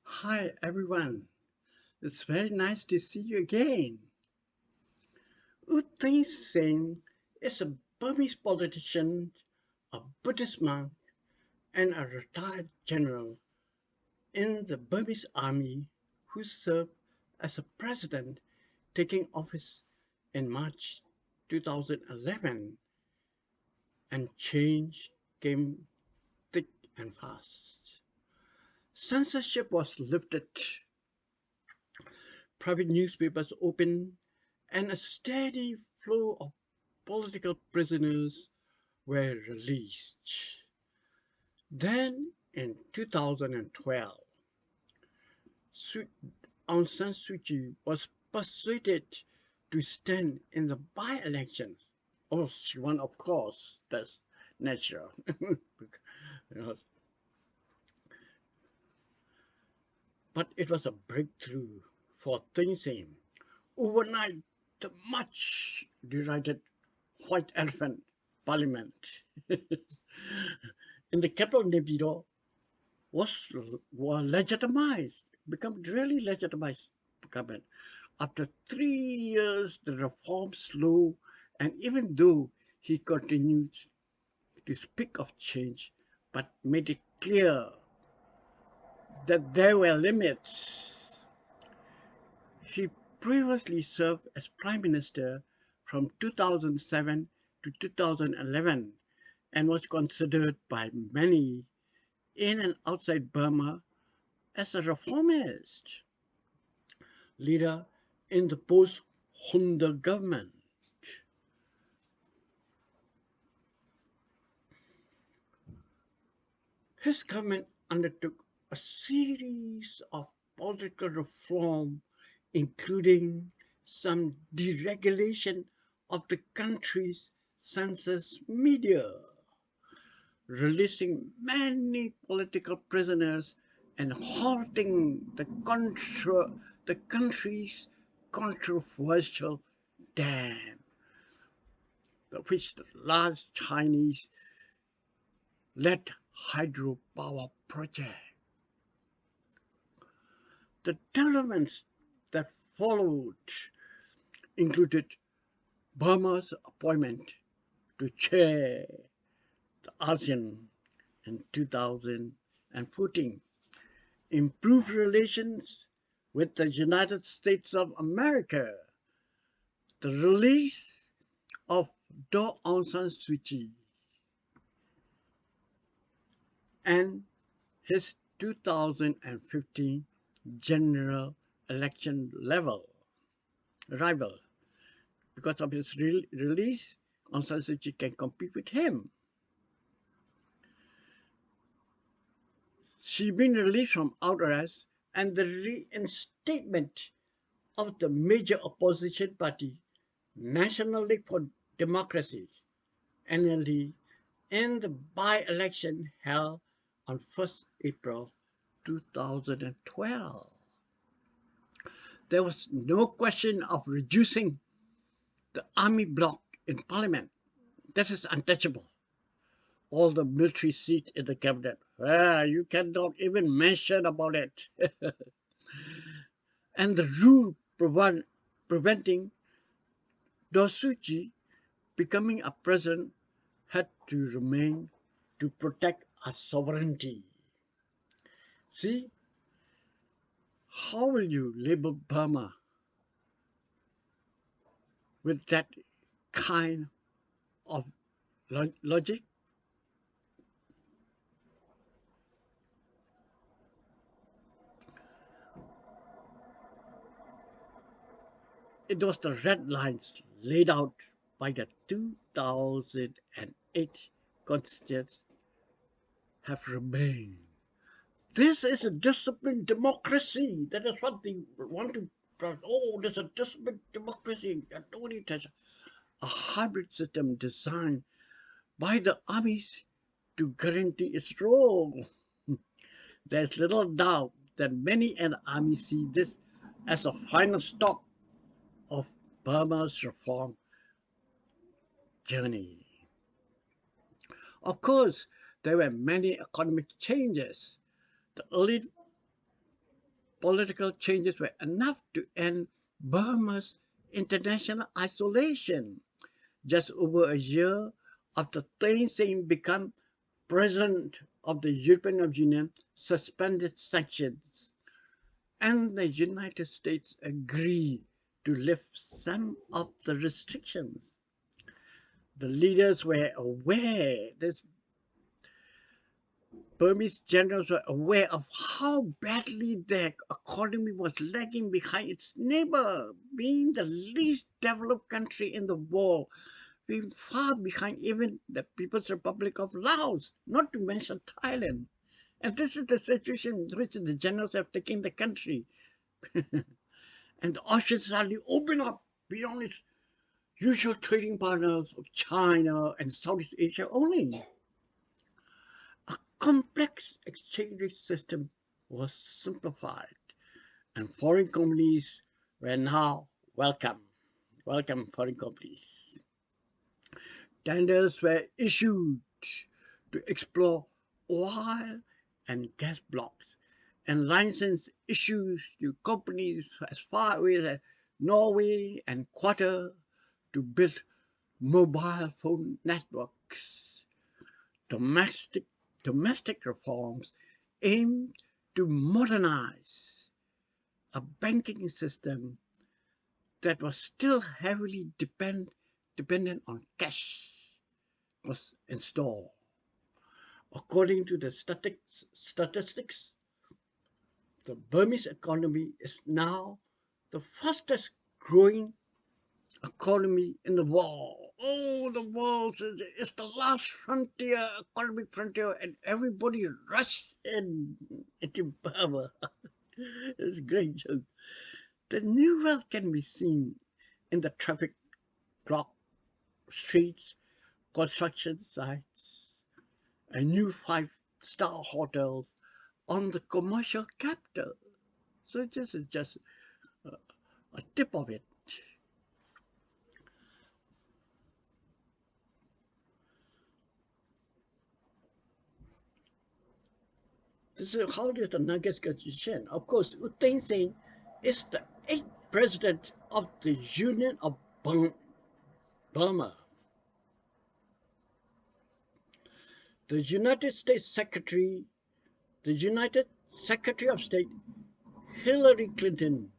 Hi everyone, it's very nice to see you again. U Thai Singh is a Burmese politician, a Buddhist monk, and a retired general in the Burmese army who served as a president, taking office in March 2011, and change came thick and fast. Censorship was lifted, private newspapers opened, and a steady flow of political prisoners were released. Then, in 2012, Aung San Suu Kyi was persuaded to stand in the by-elections. Oh, she won, of course, that's natural. Because- But it was a breakthrough for Thein Sein. Overnight, the much derided white elephant parliament in the capital Naypyidaw were legitimized, become really legitimized government. After 3 years, the reforms slow, and even though he continued to speak of change, but made it clear that there were limits. He previously served as Prime Minister from 2007 to 2011 and was considered by many in and outside Burma as a reformist leader in the post-Junta government. His government undertook a series of political reform, including some deregulation of the country's census media, releasing many political prisoners and halting the country's controversial dam, which the large Chinese led hydropower project. The developments that followed included Burma's appointment to chair the ASEAN in 2014, improved relations with the United States of America, the release of Aung San Suu Kyi, and his 2015 general election rival. Because of his release, Aung San Suu Kyi can compete with him. She been released from out arrest, and the reinstatement of the major opposition party, National League for Democracy, NLD, in the by-election held on 1st April 2012. There was no question of reducing the army bloc in parliament. That is untouchable. All the military seat in the cabinet, you cannot even mention about it. And the rule preventing Daw Suu Kyi becoming a president had to remain to protect our sovereignty. See, how will you label Burma with that kind of logic? It was the red lines laid out by the 2008 Constitution have remained. This is a disciplined democracy. That is what they want to. Oh, there's a disciplined democracy. A hybrid system designed by the armies to guarantee its role. There's little doubt that many in the army see this as a final stop of Burma's reform journey. Of course, there were many economic changes. The early political changes were enough to end Burma's international isolation. Just over a year after Thein Sein became president of the European Union, suspended sanctions, and the United States agreed to lift some of the restrictions. The leaders were aware, these Burmese generals were aware of how badly their economy was lagging behind its neighbor, being the least developed country in the world, being far behind even the People's Republic of Laos, not to mention Thailand. And this is the situation in which the generals have taken the country. And the ocean suddenly opened up beyond its usual trading partners of China and Southeast Asia only. A complex exchange rate system was simplified, and foreign companies were now welcome. Welcome, foreign companies. Tenders were issued to explore oil and gas blocks, and license issues to companies as far away as Norway and Qatar to build mobile phone networks. Domestic reforms aimed to modernize a banking system that was still heavily dependent on cash was installed. According to the statistics, the Burmese economy is now the fastest growing economy in the world. Oh, the world is the last frontier, economic frontier, and everybody rushes into Burma. It's a great joke. The new world can be seen in the traffic blocked streets, construction sites, and new five-star hotels on the commercial capital. So this is just a tip of it. This is how is the Nargis Constitution. Of course, U Thein Sein is the 8th president of the Union of Burma. The United Secretary of State Hillary Clinton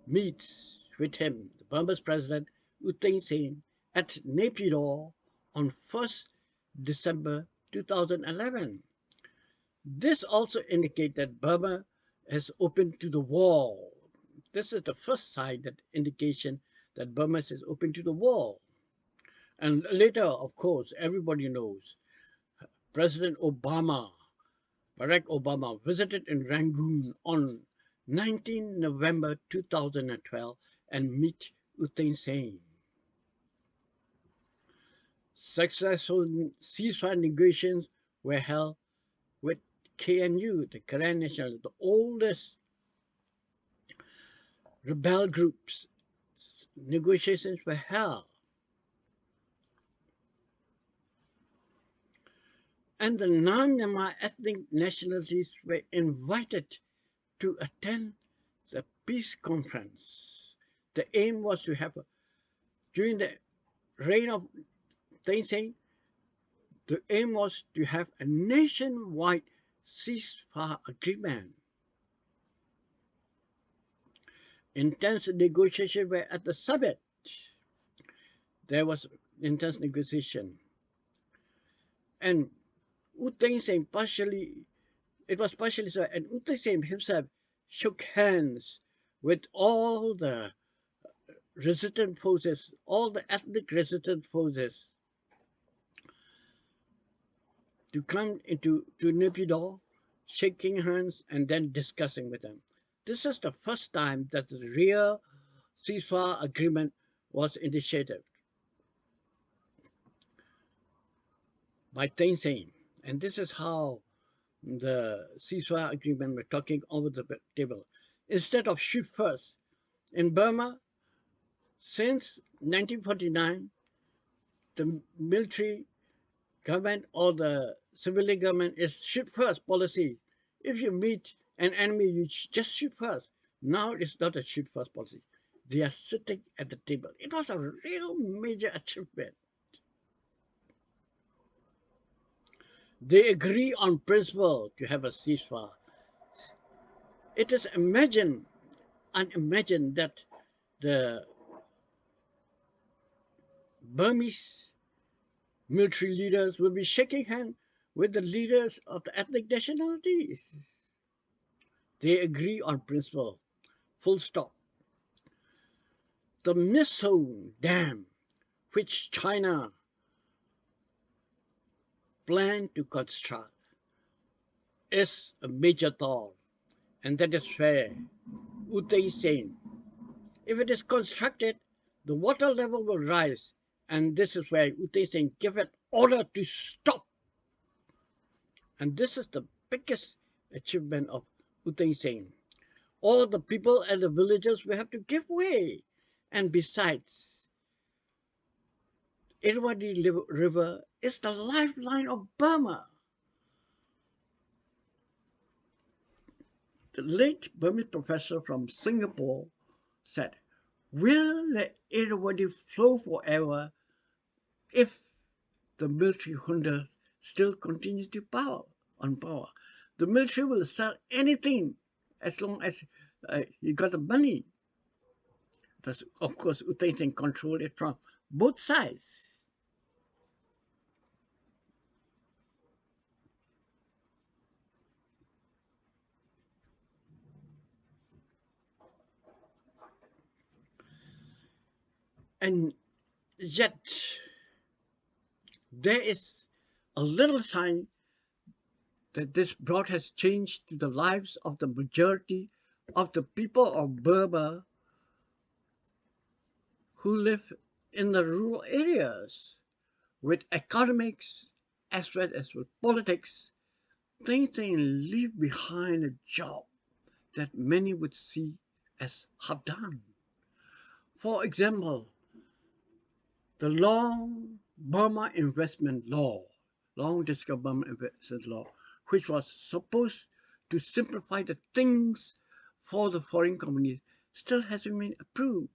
meets with him, the Burma's president U Thein Sein, at Naypyidaw on 1st December 2011. This also indicates that Burma has opened to the world. This is the first sign, that indication that Burma is open to the world. And later, of course, everybody knows, President Barack Obama, visited in Rangoon on 19 November 2012 and met U Thein Sein. Successful ceasefire negotiations were held with KNU, the Karen National, the oldest rebel groups. Negotiations were held. And the non-Myanmar ethnic nationalities were invited to attend the peace conference. The aim was to have, during the reign of Thein Sein, the aim was to have a nationwide ceasefire agreement. Intense negotiations were at the summit. There was intense negotiation. And U Thein Sein it was partially so, and U Thein Sein himself shook hands with all the resistant forces, all the ethnic resistant forces, to come to Naypyidaw, shaking hands and then discussing with them. This is the first time that the real ceasefire agreement was initiated by Thein Sein. And this is how the ceasefire agreement we're talking over the table. Instead of shoot first, in Burma, since 1949, the military government or the civilian government is shoot first policy. If you meet an enemy, you just shoot first. Now it's not a shoot first policy. They are sitting at the table. It was a real major achievement. They agree on principle to have a ceasefire. It is unimagined that the Burmese military leaders will be shaking hands with the leaders of the ethnic nationalities. They agree on principle. Full stop. The missile dam, which China planned to construct, is a major thought, and that is fair. Ute is saying, if it is constructed, the water level will rise, and this is where Ute is saying, give an order to stop. And this is the biggest achievement of Ute saying. All the people and the villagers will have to give way. And besides, Irrawaddy River is the lifeline of Burma. The late Burmese professor from Singapore said, will the Irrawaddy flow forever if the military junta still continues to power? The military will sell anything as long as you got the money. That's, of course, Utain control it from both sides. And yet, there is a little sign that this drought has changed the lives of the majority of the people of Burma who live in the rural areas. With economics as well as with politics, things they leave behind a job that many would see as half done. For example, the long Burma investment law, long discussed Burma investment law, which was supposed to simplify the things for the foreign companies, still hasn't been approved.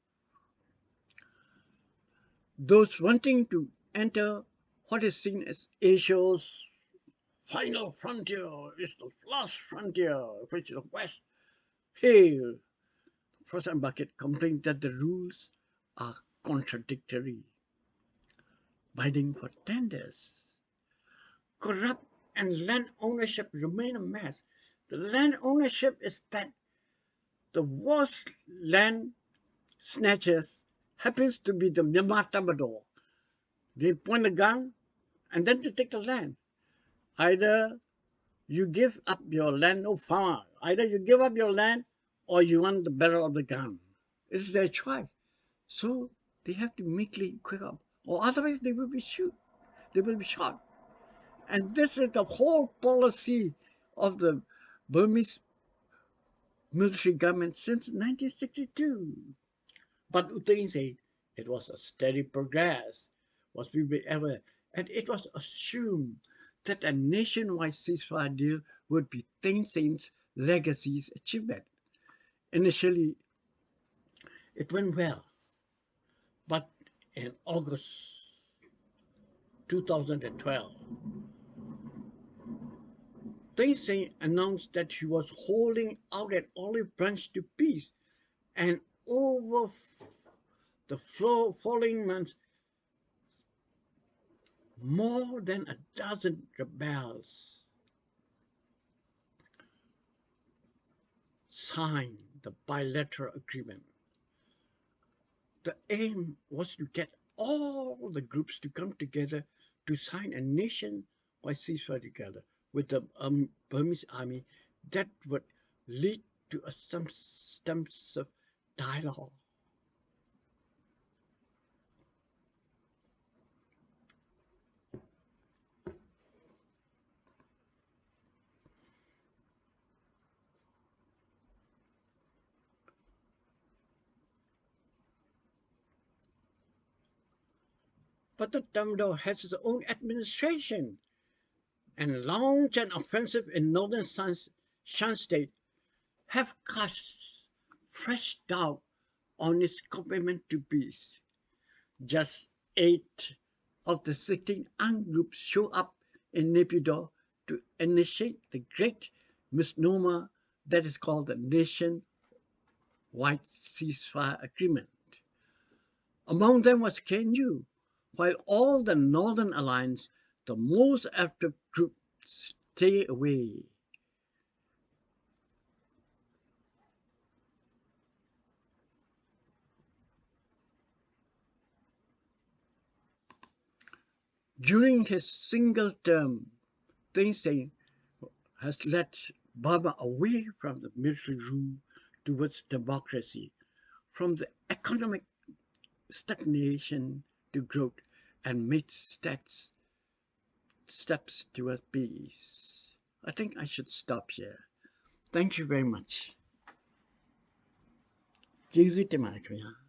Those wanting to enter what is seen as Asia's final frontier is the last frontier, which is the West. Hail! Frost and Bucket complained that the rules are contradictory, bidding for tenders. Corrupt and land ownership remain a mess. The land ownership is that the worst land snatchers happens to be the Myanmar Tabador. They point a gun and then they take the land. Either you give up your land, no farmer. Either you give up your land or you want the barrel of the gun. It's their choice. So they have to meekly quick up, or otherwise they will be shoot. They will be shot. And this is the whole policy of the Burmese military government since 1962. But Utain said it was a steady progress, was we were ever, and it was assumed that a nationwide ceasefire deal would be Thein Sein's legacy's achievement. Initially, it went well, but in August 2012, Thein Sein announced that he was holding out an olive branch to peace, and over the following months, more than a dozen rebels signed the bilateral agreement. The aim was to get all the groups to come together to sign a nation-wide ceasefire together with the Burmese army that would lead to a substantive dialogue. but the Tamil has its own administration and launched an offensive in northern Shan state have cast fresh doubt on its commitment to peace. Just 8 of the 16 armed groups show up in Naypyidaw to initiate the great misnomer that is called the nation-wide ceasefire agreement. Among them was KNU, while all the Northern Alliance, the most active group, stay away. During his single term, Thein Sein has led Burma away from the military rule towards democracy, from the economic stagnation to growth, and made steps towards peace. I think I should stop here. Thank you very much.ကျေးဇူးတင်ပါတယ်ခင်ဗျာ